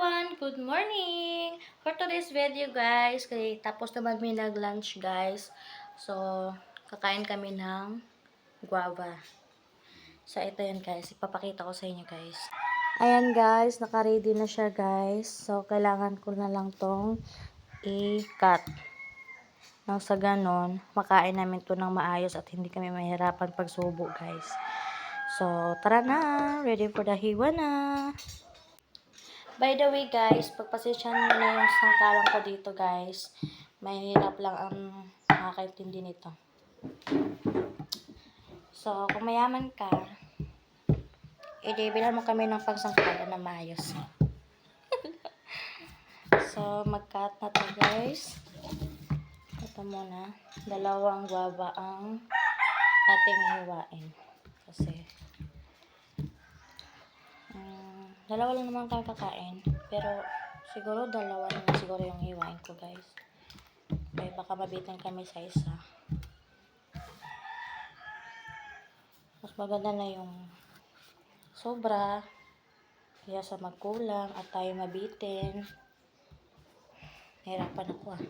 everyone! Good morning! For today's video guys, tapos naman kami nag-lunch guys. So, kakain kami ng guava. So, ito yun guys. Ipapakita ko sa inyo guys. Ayan guys, naka-ready na siya guys. So, kailangan ko na lang tong i-cut. Nang sa ganon, makain namin to ng maayos at hindi kami mahirapan pagsubo guys. So, tara na! Ready for the hiwa na! By the way guys, pagpasensyahan nyo na yung sangkalang ko dito guys. Mahirap lang ang makakaintindi nito. So, kung mayaman ka, bilhan mo kami ng pagsangkala na maayos. So, mag-cut na to guys. Ito muna. Dalawang guava ang ating hiwain. Kasi, dalawa lang naman tayo kakain. Pero, siguro dalawa naman siguro yung hiwain ko guys. Okay, baka mabitin kami sa isa. Mas maganda na yung sobra. Kaya sa magkulang at tayo mabitin. Nahirapan ako ah.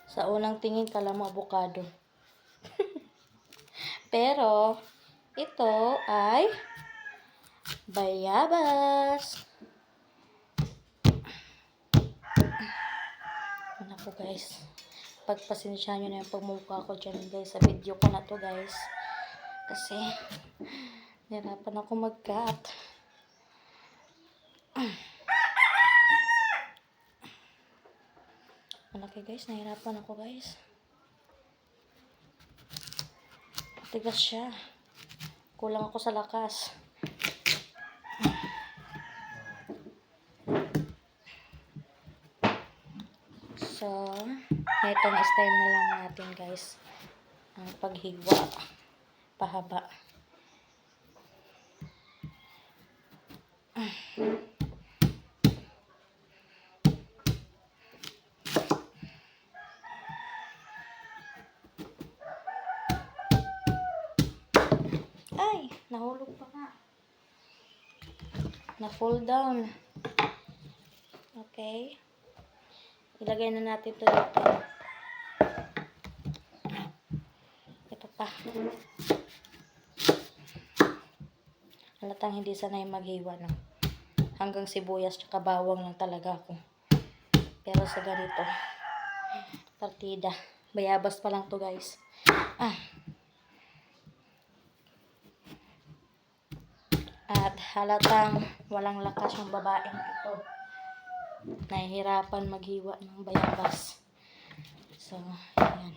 Sa unang tingin kala mo avocado. Pero, ito ay bayabas. Ano po guys. Pagpasensya nyo na yung pagmumukha ko dyan guys. Sa video ko na to guys. Kasi, nahirapan ako mag-cut. Malaki guys. Nahirapan ako guys. Tigas siya. Kulang ako sa lakas. So, itong style na lang natin guys. Ang paghigwa. Pahaba. Ay, nahulog pa nga. Na-fall down. Okay. Ilagay na natin ito dito. Ito pa. Halatang hindi sanay maghiwa ng hanggang sibuyas tsaka bawang lang talaga ako. Pero sa ganito, partida. Bayabas pa lang to guys. At halatang walang lakas yung babaeng ito. Nahihirapan maghiwa ng bayabas. So, ayan.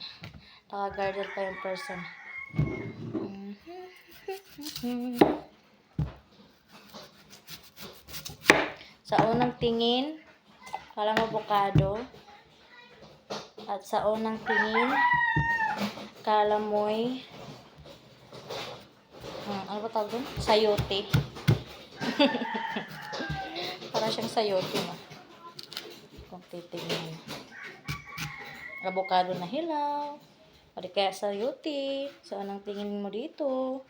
Naka-guarded pa yung person. Sa unang tingin, kala mo avocado. At sa unang tingin, kala mo'y ano ba tawag doon? Sayote. Para siyang sayote no? Kung titignan. Avocado na hilaw. O di kaya sayote. So, anong tingin mo dito?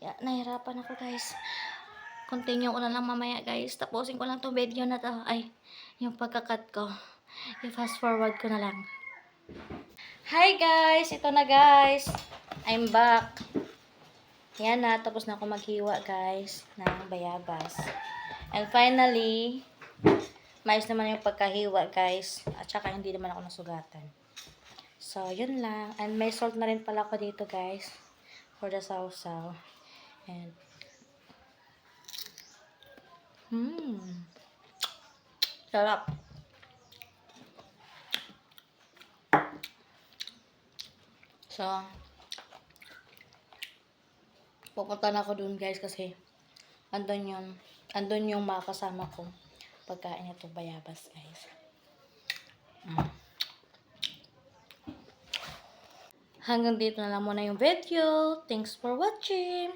Yeah, nahirapan ako guys. Continue ko na lang mamaya guys. Tapusin ko lang tong video na to. Ay, yung pagkakat ko. I-fast forward ko na lang. Hi guys! Ito na guys. I'm back. Yan na. Tapos na ako maghiwa guys ng bayabas. And finally, mais naman yung pagkahiwa guys. At saka hindi naman ako nasugatan. So, yun lang. And may salt na rin pala ako dito guys. For the sausaw. And sarap. So, pupunta na ako dun guys kasi andun yung mga kasama ko pagkain ito bayabas guys. Hanggang dito na lang muna yung video. Thanks for watching.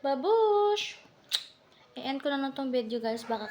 Babush! I-end ko na lang tong video guys. Baka